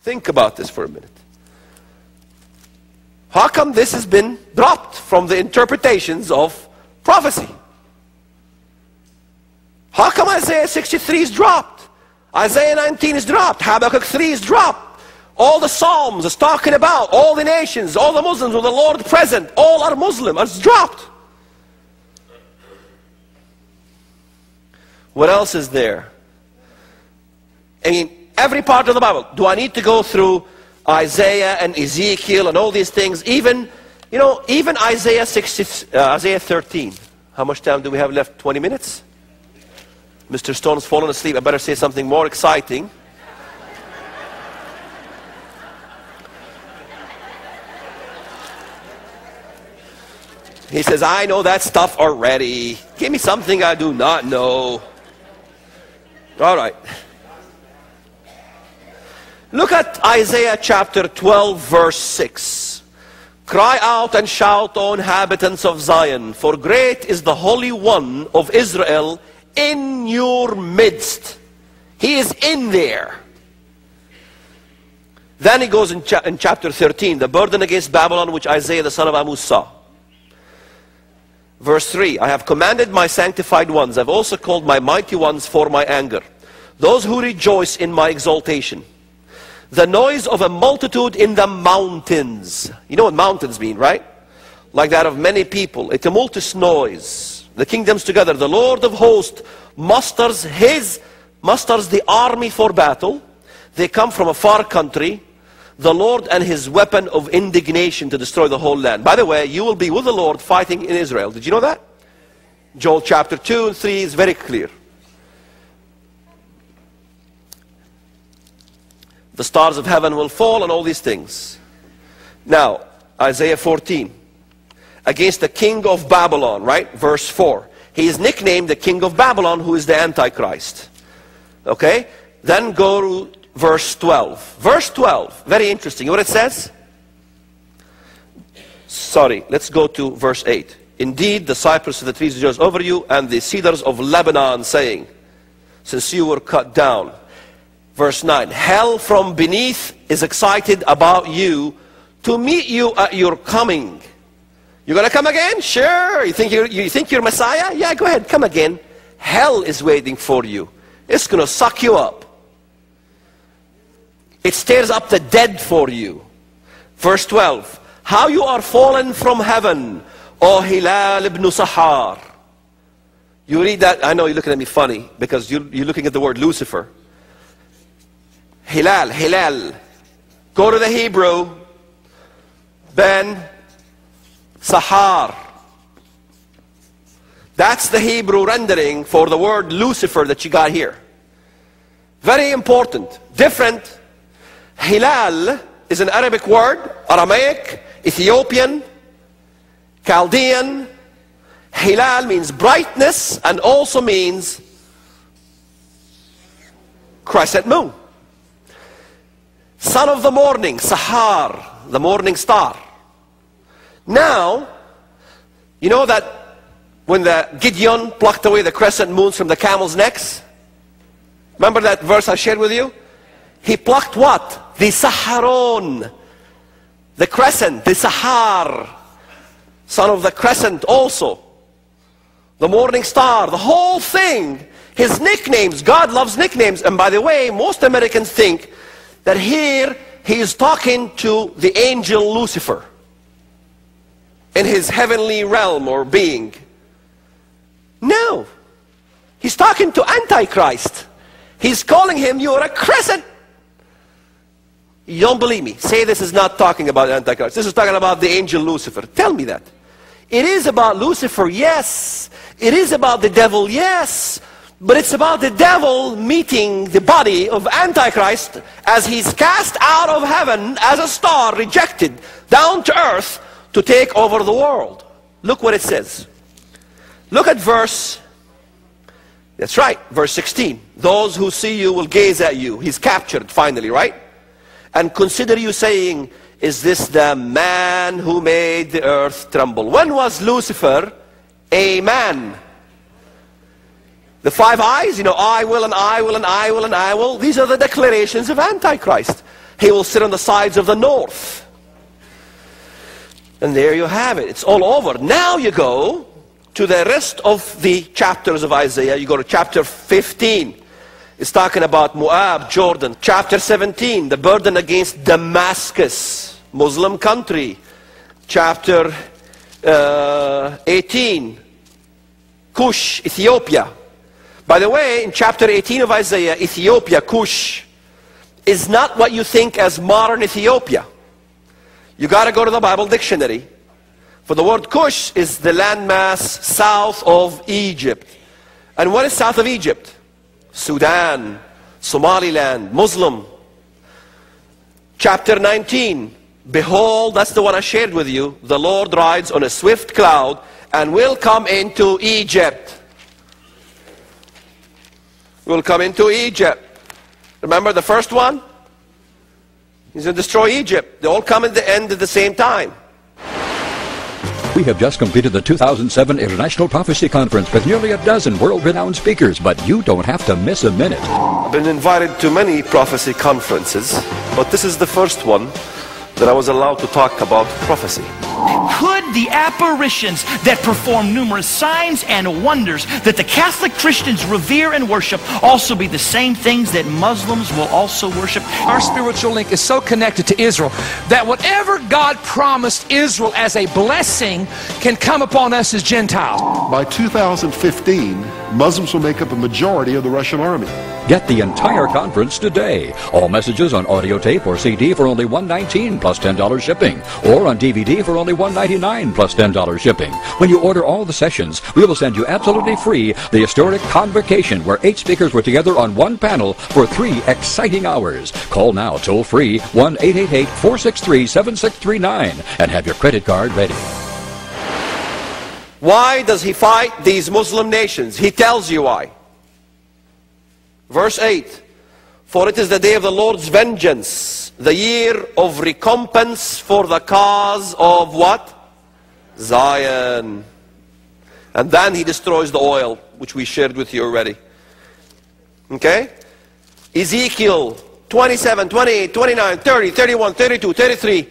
Think about this for a minute. How come this has been dropped from the interpretations of prophecy? How come Isaiah 63 is dropped? Isaiah 19 is dropped. Habakkuk 3 is dropped. All the Psalms is talking about all the nations, all the Muslims with the Lord present, all are Muslim. It's dropped. What else is there? I mean, every part of the Bible. Do I need to go through Isaiah and Ezekiel and all these things? Even, you know, even Isaiah 13. How much time do we have left? 20 minutes? Mr. Stone's fallen asleep. I better say something more exciting. He says, I know that stuff already. Give me something I do not know. All right. Look at Isaiah chapter 12, verse 6. Cry out and shout, O inhabitants of Zion, for great is the Holy One of Israel in your midst. He is in there. Then he goes in chapter 13, the burden against Babylon which Isaiah the son of Amoz saw. Verse 3, I have commanded my sanctified ones, I've also called my mighty ones for my anger, those who rejoice in my exaltation. The noise of a multitude in the mountains. You know what mountains mean, right? Like that of many people, a tumultuous noise. The kingdoms together, the Lord of hosts musters the army for battle. They come from a far country. The Lord and his weapon of indignation to destroy the whole land. By the way, you will be with the Lord fighting in Israel. Did you know that? Joel chapter 2 and 3 is very clear. The stars of heaven will fall and all these things. Now, Isaiah 14. Against the king of Babylon, right? Verse 4. He is nicknamed the king of Babylon, who is the Antichrist. Okay? Then go to verse 12. Verse 12, very interesting. You know what it says? Sorry, let's go to verse 8. Indeed, the cypress of the trees rejoice over you, and the cedars of Lebanon, saying, since you were cut down. Verse 9, hell from beneath is excited about you to meet you at your coming. You're going to come again? Sure. You think you're Messiah? Yeah, go ahead, come again. Hell is waiting for you. It's going to suck you up. It stirs up the dead for you. Verse 12. How you are fallen from heaven, O Hilal ibn Sahar. You read that, I know you're looking at me funny, because you're looking at the word Lucifer. Hilal, Hilal. Go to the Hebrew. Ben Sahar. That's the Hebrew rendering for the word Lucifer that you got here. Very important. Different. Hilal is an Arabic word, Aramaic, Ethiopian, Chaldean. Hilal means brightness and also means crescent moon. Son of the morning, Sahar, the morning star. Now, you know that when the Gideon plucked away the crescent moons from the camels' necks? Remember that verse I shared with you? He plucked what? The Saharon, the crescent, the Sahar, son of the crescent also. The morning star, the whole thing. His nicknames, God loves nicknames. And by the way, most Americans think that here he is talking to the angel Lucifer in his heavenly realm or being. No. He's talking to Antichrist. He's calling him, you're a crescent. You don't believe me? Say this is not talking about Antichrist. This is talking about the angel Lucifer. Tell me that. It is about Lucifer, yes. It is about the devil, yes. But it's about the devil meeting the body of Antichrist as he's cast out of heaven as a star, rejected, down to earth to take over the world. Look what it says. Look at verse, that's right, verse 16. Those who see you will gaze at you. He's captured finally, right? And consider you, saying, is this the man who made the earth tremble? When was Lucifer a man? The 5 I's, you know, I will and I will and I will and I will. These are the declarations of Antichrist. He will sit on the sides of the north. And there you have it. It's all over. Now you go to the rest of the chapters of Isaiah. You go to chapter 15. It's talking about Moab, Jordan. Chapter 17, the burden against Damascus, Muslim country. Chapter 18, Cush, Ethiopia. By the way, in chapter 18 of Isaiah, Ethiopia, Cush, is not what you think as modern Ethiopia. You got to go to the Bible dictionary. For the word Cush is the landmass south of Egypt. And what is south of Egypt? Sudan, Somaliland, Muslim. Chapter 19. Behold, that's the one I shared with you. The Lord rides on a swift cloud and will come into Egypt. Will come into Egypt. Remember the first one? He's going to destroy Egypt. They all come at the end at the same time. We have just completed the 2007 International Prophecy Conference with nearly a dozen world-renowned speakers, but you don't have to miss a minute. I've been invited to many prophecy conferences, but this is the first one that I was allowed to talk about prophecy. Could the apparitions that perform numerous signs and wonders that the Catholic Christians revere and worship also be the same things that Muslims will also worship? Our spiritual link is so connected to Israel that whatever God promised Israel as a blessing can come upon us as Gentiles. By 2015, Muslims will make up a majority of the Russian army. Get the entire conference today. All messages on audio tape or CD for only $119 plus $10 shipping, or on DVD for only $199 plus $10 shipping. When you order all the sessions, we will send you absolutely free the historic Convocation, where 8 speakers were together on one panel for 3 exciting hours. Call now toll free 1-888-463-7639 and have your credit card ready. Why does he fight these Muslim nations? He tells you why. Verse 8, for it is the day of the Lord's vengeance, the year of recompense for the cause of what? Zion. And then he destroys the oil, which we shared with you already. Okay? Ezekiel 27, 28, 29, 30, 31, 32, 33.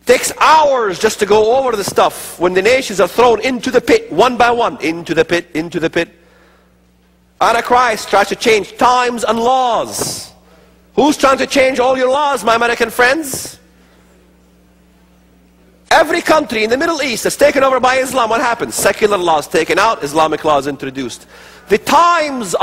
Takes hours just to go over the stuff when the nations are thrown into the pit, one by one, into the pit, into the pit. Antichrist tries to change times and laws. Who's trying to change all your laws, my American friends? Every country in the Middle East that's taken over by Islam, what happens? Secular laws taken out, Islamic laws introduced. The times